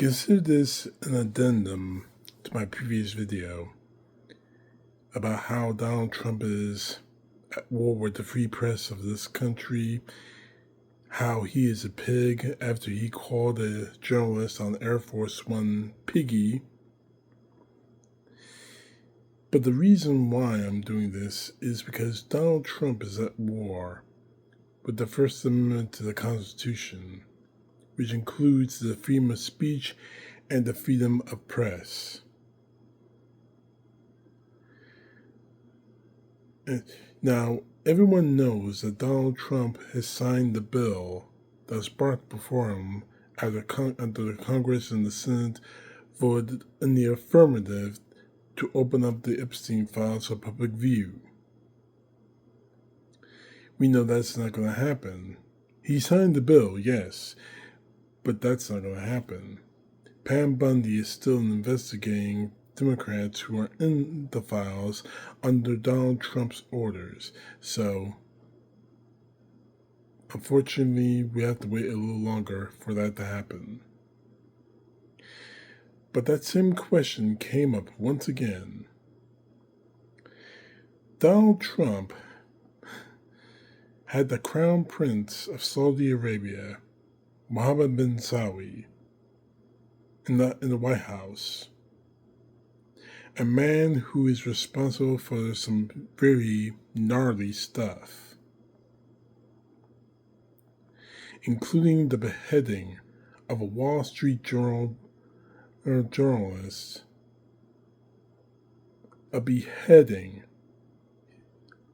Consider this an addendum to my previous video about how Donald Trump is at war with the free press of this country, how he is a pig after he called a journalist on Air Force One piggy. But the reason why I'm doing this is because Donald Trump is at war with the First Amendment to the Constitution, which includes the freedom of speech and the freedom of press. Now, everyone knows that Donald Trump has signed the bill that was brought before him after the Congress and the Senate voted in the affirmative to open up the Epstein files for public view. We know that's not going to happen. He signed the bill, yes, but that's not going to happen. Pam Bundy is still investigating Democrats who are in the files under Donald Trump's orders. So, unfortunately, we have to wait a little longer for that to happen. But that same question came up once again. Donald Trump had the Crown Prince of Saudi Arabia, Mohammed bin Saudi, in the White House. A man who is responsible for some very gnarly stuff, including the beheading of a Wall Street Journal journalist, a beheading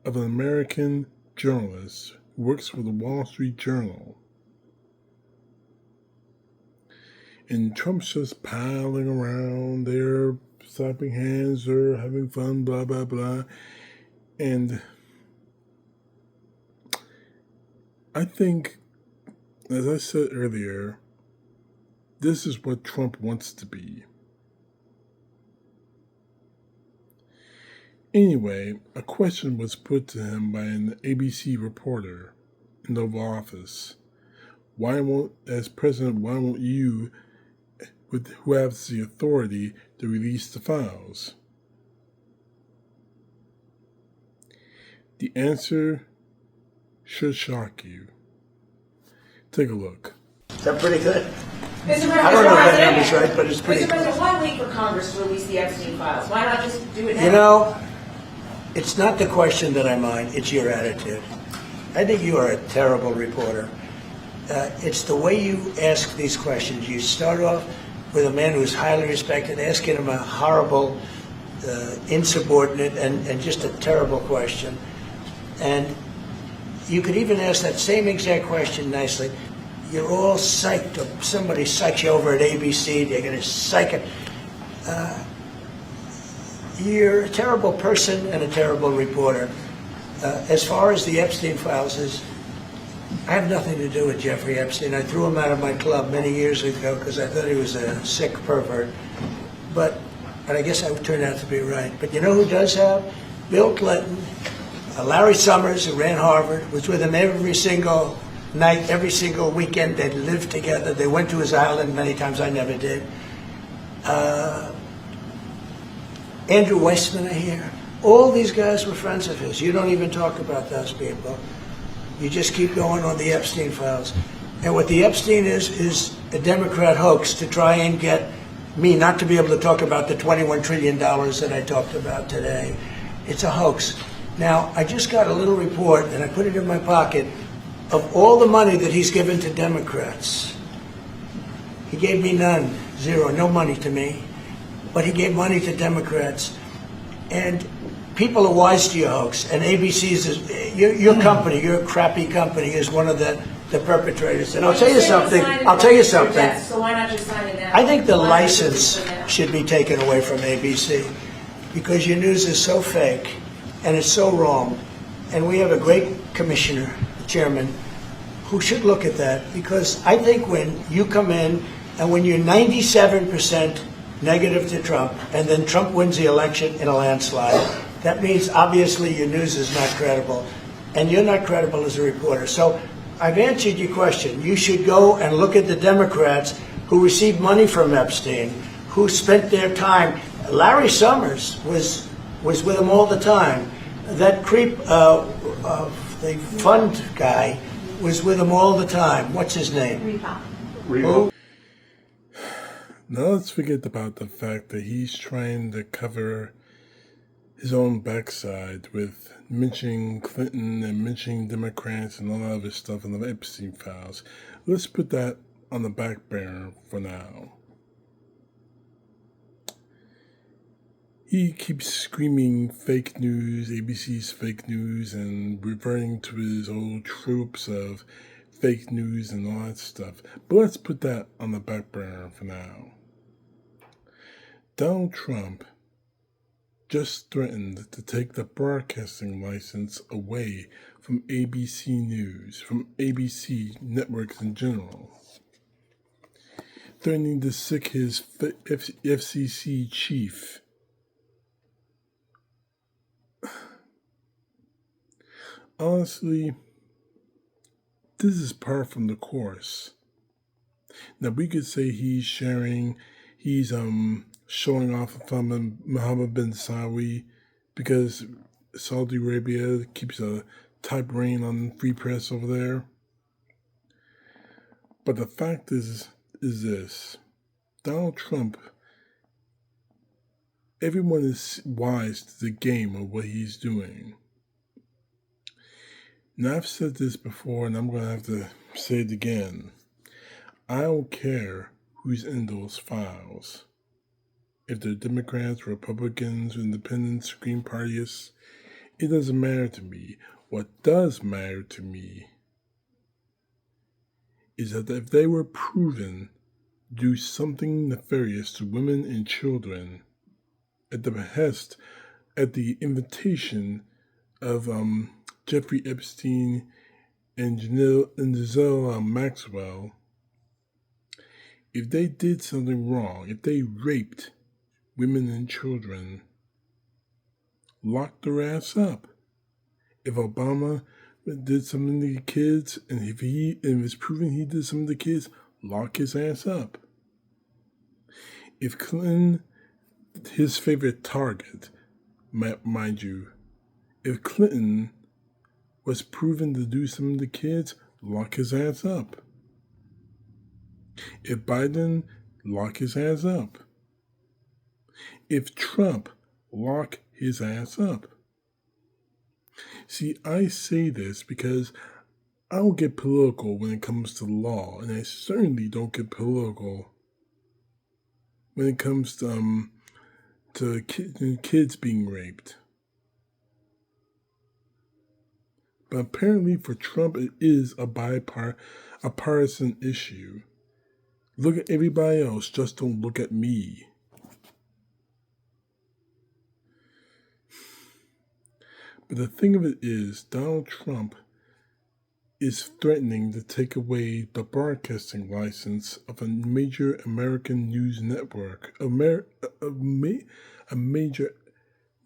of an American journalist who works for the Wall Street Journal. And Trump's just piling around there, slapping hands, or having fun, blah, blah, blah. And I think, as I said earlier, this is what Trump wants to be. Anyway, a question was put to him by an ABC reporter in the Oval Office. As president, why won't you, who has the authority to release the files? The answer should shock you. Take a look. Is that pretty good? I don't know if that number's right, but it's pretty Mr. President, why wait for Congress to release the Epstein files? Why not just do it now? You know, it's not the question that I mind, it's your attitude. I think you are a terrible reporter. It's the way you ask these questions. You start off with a man who's highly respected, asking him a horrible, insubordinate, and just a terrible question. And you could even ask that same exact question nicely. You're all psyched, or somebody psychs you over at ABC, they're going to psych it. You're a terrible person and a terrible reporter. As far as the Epstein files is, I have nothing to do with Jeffrey Epstein. I threw him out of my club many years ago because I thought he was a sick pervert. And I guess I turned out to be right. But you know who does have? Bill Clinton, Larry Summers, who ran Harvard, was with him every single night, every single weekend. They lived together. They went to his island many times. I never did. Andrew Weissman, I hear. All these guys were friends of his. You don't even talk about those people. You just keep going on the Epstein files. And what the Epstein is a Democrat hoax to try and get me not to be able to talk about the $21 trillion that I talked about today. It's a hoax. Now, I just got a little report, and I put it in my pocket, of all the money that he's given to Democrats. He gave me none, zero, no money to me. But he gave money to Democrats. And people are wise to your hoax. And ABC's, your company, your crappy company, is one of the perpetrators. And I'll tell you something. So why not just sign it now? I think the license should be taken away from ABC because your news is so fake and it's so wrong. And we have a great commissioner, chairman, who should look at that, because I think when you come in and when you're 97% negative to Trump and then Trump wins the election in a landslide, that means obviously your news is not credible and you're not credible as a reporter. So I've answered your question. You should go and look at the Democrats who received money from Epstein, who spent their time. Larry Summers was with him all the time. That creep, the fund guy, was with him all the time. What's his name? Who? Now let's forget about the fact that he's trying to cover his own backside with mentioning Clinton and mentioning Democrats and all that other stuff in the Epstein files. Let's put that on the back burner for now. He keeps screaming fake news, ABC's fake news, and reverting to his old tropes of fake news and all that stuff. But let's put that on the back burner for now. Donald Trump just threatened to take the broadcasting license away from ABC News, from ABC networks in general, threatening to sick his FCC chief. Honestly, this is par from the course. Now we could say he's showing off from Mohammed bin Saudi because Saudi Arabia keeps a tight rein on free press over there. But the fact is this: Donald Trump, everyone is wise to the game of what he's doing. Now, I've said this before, and I'm going to have to say it again. I don't care who's in those files. If they're Democrats, Republicans, Independents, Green Partyists, it doesn't matter to me. What does matter to me is that if they were proven to do something nefarious to women and children at the behest, at the invitation of Jeffrey Epstein and Giselle Maxwell, if they did something wrong, if they raped women and children, lock their ass up. If Obama did something to the kids, and if it's proven he did something to the kids, lock his ass up. If Clinton, his favorite target, mind you, if Clinton was proven to do something to kids, lock his ass up. If Biden, lock his ass up. If Trump, lock his ass up. See, I say this because I don't get political when it comes to law, and I certainly don't get political when it comes to kids being raped. But apparently for Trump, it is a partisan issue. Look at everybody else, just don't look at me. But the thing of it is, Donald Trump is threatening to take away the broadcasting license of a major American news network, a major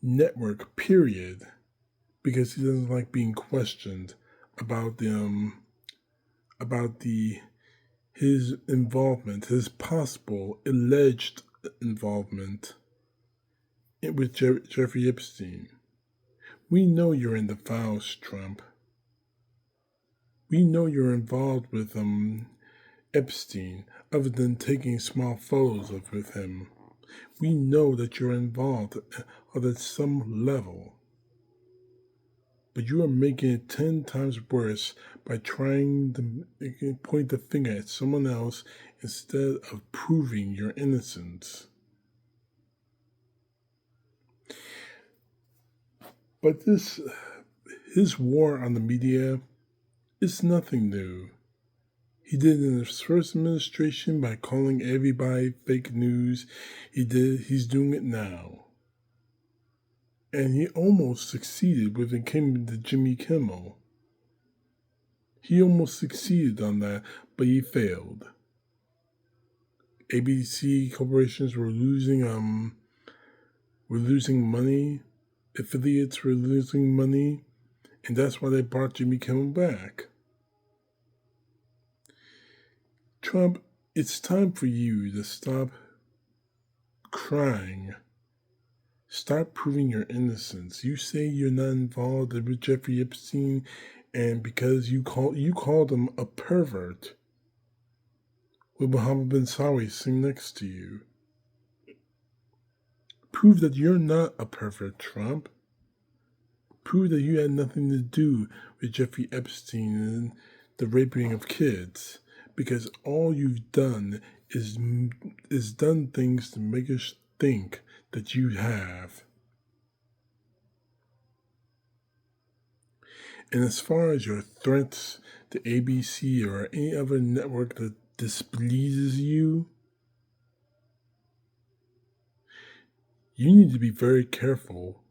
network, period, because he doesn't like being questioned about his involvement, his possible alleged involvement with Jeffrey Epstein. We know you're in the files, Trump. We know you're involved with Epstein, other than taking small photos with him. We know that you're involved at some level. But you are making it 10 times worse by trying to point the finger at someone else instead of proving your innocence. But his war on the media is nothing new. He did it in his first administration by calling everybody fake news. He's doing it now. And he almost succeeded when it came to Jimmy Kimmel. He almost succeeded on that, but he failed. ABC corporations were losing money. Affiliates were losing money, and that's why they brought Jimmy Kimmel back. Trump, It's time for you to stop crying. Stop proving your innocence. You say you're not involved with Jeffrey Epstein, and because you called him a pervert, with Mohammed bin Sawi sitting next to you. Prove that you're not a pervert, Trump. Prove that you had nothing to do with Jeffrey Epstein and the raping of kids, because all you've done is done things to make us think that you have. And as far as your threats to ABC or any other network that displeases you, you need to be very careful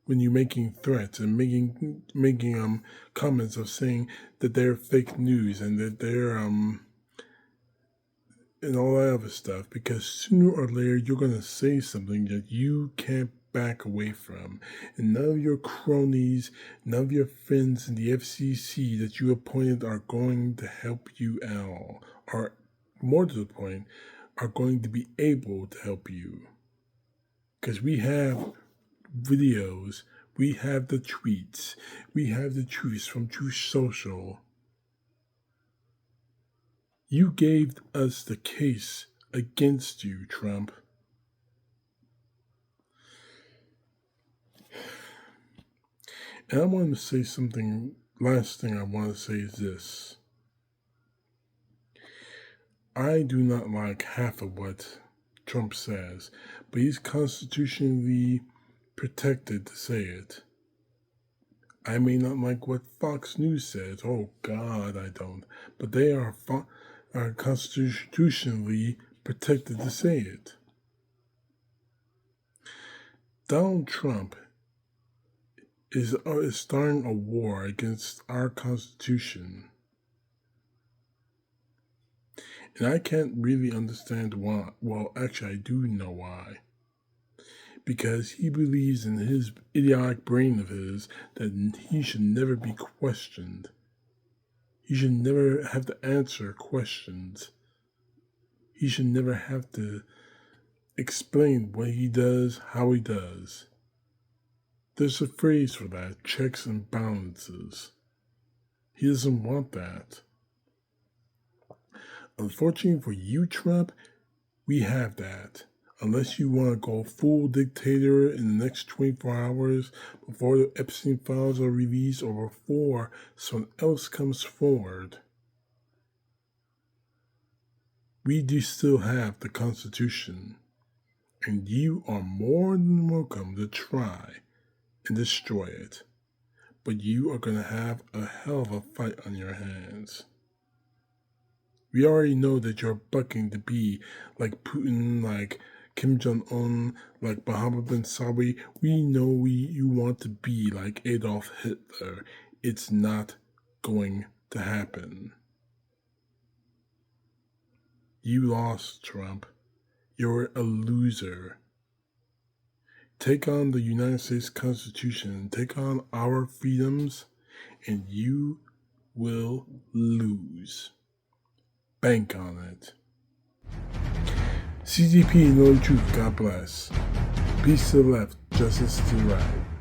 when you're making threats and making comments of saying that they're fake news and that they're and all that other stuff, because sooner or later you're gonna say something that you can't back away from, and none of your cronies, none of your friends in the FCC that you appointed are going to help you out, or more to the point, are going to be able to help you. Because we have videos, we have the tweets, we have the truths from Truth Social. You gave us the case against you, Trump. And I want to say something, last thing I want to say is this. I do not like half of what Trump says, but he's constitutionally protected to say it. I may not like what Fox News says. Oh God, I don't. But they are constitutionally protected to say it. Donald Trump is starting a war against our Constitution. And I can't really understand why. Well, actually, I do know why. Because he believes in his idiotic brain of his that he should never be questioned. He should never have to answer questions. He should never have to explain what he does, how he does. There's a phrase for that, checks and balances. He doesn't want that. Unfortunately for you, Trump, we have that. Unless you want to go full dictator in the next 24 hours before the Epstein files are released or before someone else comes forward, we do still have the Constitution. And you are more than welcome to try and destroy it. But you are going to have a hell of a fight on your hands. We already know that you're bucking to be like Putin, like Kim Jong-un, like Mohammed bin Sawi. We know you want to be like Adolf Hitler. It's not going to happen. You lost, Trump. You're a loser. Take on the United States Constitution, take on our freedoms, and you will lose. Bank on it. CTP, know the truth. God bless. Peace to the left, justice to the right.